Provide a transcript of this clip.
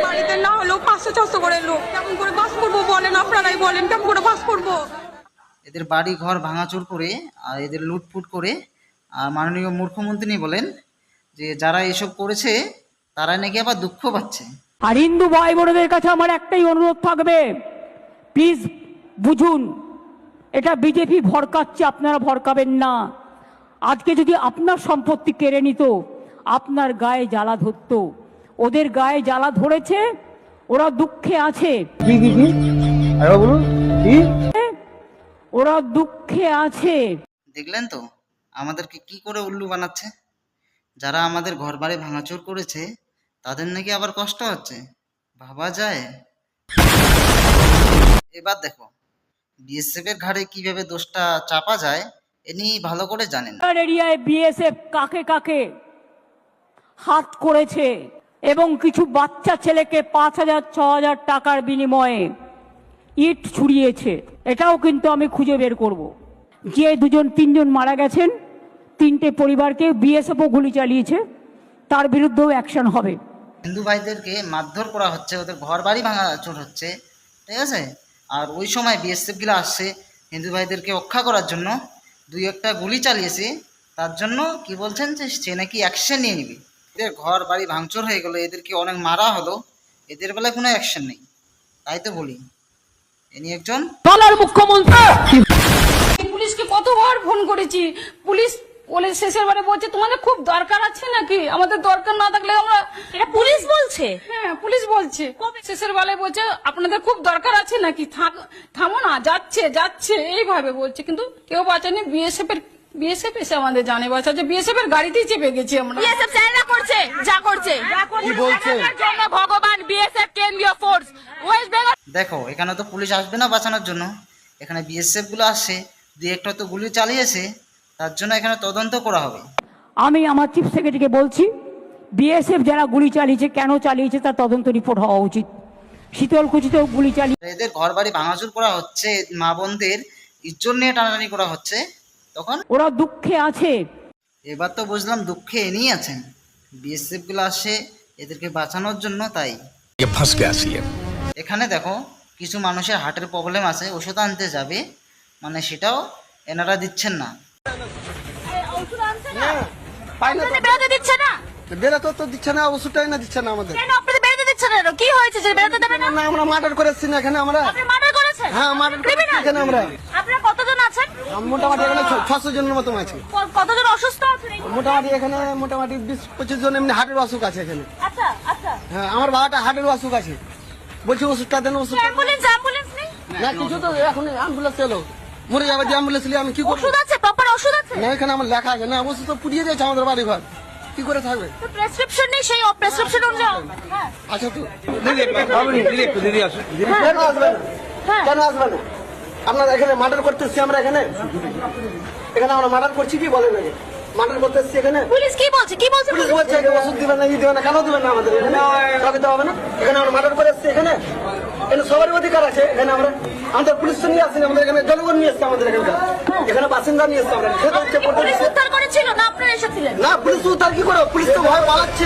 বাড়িতে না হলেও 500-600 করে লোক, কেমন করে বাস করবো বলেন, আপনারাই বলেন কেমন করে বাস করবো। এদের বাড়ি ঘর ভাঙাচুর করে আর এদের লুটফুট করে, আর মাননীয় মুখ্যমন্ত্রী বলেন যে যারা এসব করেছে তারা নাকি আবার দুঃখ পাচ্ছে। আর হিন্দু ভাই বোনদের কাছে আমার একটাই অনুরোধ থাকবে, প্লিজ বুঝুন, এটা বিজেপি ভড়কাচ্ছে, আপনারা ভড়কাবেন না। আজকে যদি আপনার সম্পত্তি কেড়ে নিত, আপনার গায়ে জ্বালা ধরত। ওদের গায়ে জ্বালা ধরেছে, ওরা দুঃখে আছে। ওরা দুঃখে আছে। দেখলেন তো আমাদেরকে কি করে উল্লু বানাচ্ছে। যারা আমাদের ঘর বাড়ি ভাঙাচুর করেছে তাদের নাকি আবার কষ্ট হচ্ছে, ভাবা যায়। এবার দেখো বিএসএফ এর ঘাড়ে কিভাবে দোষটা চাপা যায় এ নিয়ে ভালো করে জানেন। এরিয়ায় বিএসএফ কাকে কাকে হাত করেছে এবং কিছু বাচ্চা ছেলেকে 5,000-6,000 টাকার বিনিময়ে ইট ছুড়িয়েছে, এটাও কিন্তু আমি খুঁজে বের করব। যে 2-3 মারা গেছেন, 3টে পরিবারকে বিএসএফও গুলি চালিয়েছে, তার বিরুদ্ধেও অ্যাকশন হবে। হিন্দু ভাইদেরকে মারধর করা হচ্ছে, ওদের ঘর বাড়ি ভাঙাচুর হচ্ছে, ঠিক আছে। আর ওই সময় বিএসএফ গুলো আসছে হিন্দু ভাইদেরকে রক্ষা করার জন্য, 2-1টা গুলি চালিয়েছে, তার জন্য কি বলছেন যে সে নাকি অ্যাকশন নিয়ে নিবে। এদের ঘর বাড়ি ভাঙচুর হয়ে গেলো, এদেরকে অনেক মারা হলো, এদের বেলায় কোনো অ্যাকশন নেই। তাই তো বলি ইনি একজন দলের মুখ্যমন্ত্রী। পুলিশকে কতবার ফোন করেছি, পুলিশ বলে শেষের বারে বলছে তোমাদের খুব দরকার আছে নাকি, আমাদের দরকার না থাকলে আমরা। এটা পুলিশ বলছে? হ্যাঁ পুলিশ বলছে, শেষের বেলায় বলছে আপনাদের খুব দরকার আছে নাকি, থামো না, যাচ্ছে যাচ্ছে এইভাবে বলছে, কিন্তু কেউ বাঁচায়নি। বিএসএফ এসে আমাদের জানে বাঁচাচ্ছে, বিএসএফ এর গাড়িতেই চেপে গেছি আমরা। বিএসএফ চাই না করছে, যা করছে কি বলছে? ভগবান, বিএসএফ কেন্দ্রীয় ফোর্স ওয়েস্ট বেঙ্গল। দেখো এখানে তো পুলিশ আসবে না বাঁচানোর জন্য, এখানে বিএসএফ গুলো আসছে, 2-1টা তো গুলি চালিয়েছে, তার জন্য এখানে তদন্ত করা হবে। আমি আমার চিফ সেক্রেটারিকে বলছি, বিএসএফ যারা গুলি চালিয়েছে, কেন চালিয়েছে তার তদন্ত রিপোর্ট হওয়া উচিত। শীতলকুচিতেও গুলি চালিয়ে এদের ঘর বাড়ি ভাঙাচুর করা হচ্ছে, মা বোনদের ইজ্জত নিয়ে টানাটানি করা হচ্ছে, তখন ওরা দুঃখে আছে। এবার তো বুঝলাম দুঃখে এনেই আছেন। বিএসএফ গুলো আসে এদেরকে বাঁচানোর জন্য, তাই এখানে দেখো কিছু মানুষের হার্টের প্রবলেম আছে, ওষুধ আনতে যাবে, মানে সেটাও এনারা দিচ্ছেন না। পাই না তো, বেরোতে দিচ্ছে না, বেরোতে তো দিচ্ছে না, ওষুধটাই না দিচ্ছে না আমাদের। কেন আপনাদের বেরোতে দিচ্ছে না? কি হয়েছে যে বেরোতে দেবে না? না আমরা মার্ডার করেছি না এখানে, আমরা আপনি মার্ডার করেছেন? হ্যাঁ মার্ডার করেছি এখানে আমরা। আপনারা কতজন আছেন? মোটামুটি এখানে 600 জনের মতো আছে। কতজন অসুস্থ আছেন? মোটামুটি এখানে মোটামুটি 20-25 জন এমনি হার্টের অসুখ আছে এখানে। আচ্ছা আচ্ছা, হ্যাঁ আমার বাবাটা হার্টের অসুখ আছে, বলছি ওষুধটা দেন, ওষুধ অ্যাম্বুলেন্স নেই? না কিছু তো এখন অ্যাম্বুলেন্স এলো, মরে যাবে যে অ্যাম্বুলেন্স নিয়ে আমি কি করবো? ওষুধ আছে, প্রপার ওষুধ আছে? না এখানে আমার লেখা আছে না, ওষুধ তো পুড়িয়ে দিয়েছে আমাদের বাড়ি ঘর, কি করে থাকবে? তো প্রেসক্রিপশন নেই, সেই প্রেসক্রিপশন অনুযায়ী। হ্যাঁ আচ্ছা তো হ্যাঁ। কেন আসবে না? হ্যাঁ। কেন আসবে না? আপনারা এখানে মার্ডার করতে এসছি আমরা, এখানে আমরা মার্ডার করছি কি বলেন, আগে মার্ডার করতে এসছি এখানে। পুলিশ কি বলছে? কি বলছে পুলিশ বলছে যে ওষুধ দিবেন না, ই দিবেন না, কেন দিবেন না আমাদের এখানে? কাউকে দেওয়া হবে না, এখানে আমরা মার্ডার করে এসছি এখানে। এখানে সবারই অধিকার আছে, এখানে আমরা আমাদের পুলিশ তো নিয়ে আসছি, আমাদের এখানে জনগণ নিয়ে এসছে, আমাদের এখানকার এখানে বাসিন্দা নিয়ে এসছে আমরা। পুলিশ উদ্ধার করেছিল না আপনারা এসেছিলেন? না পুলিশ উদ্ধার কি করো, পুলিশ তো ভয় পালাচ্ছে।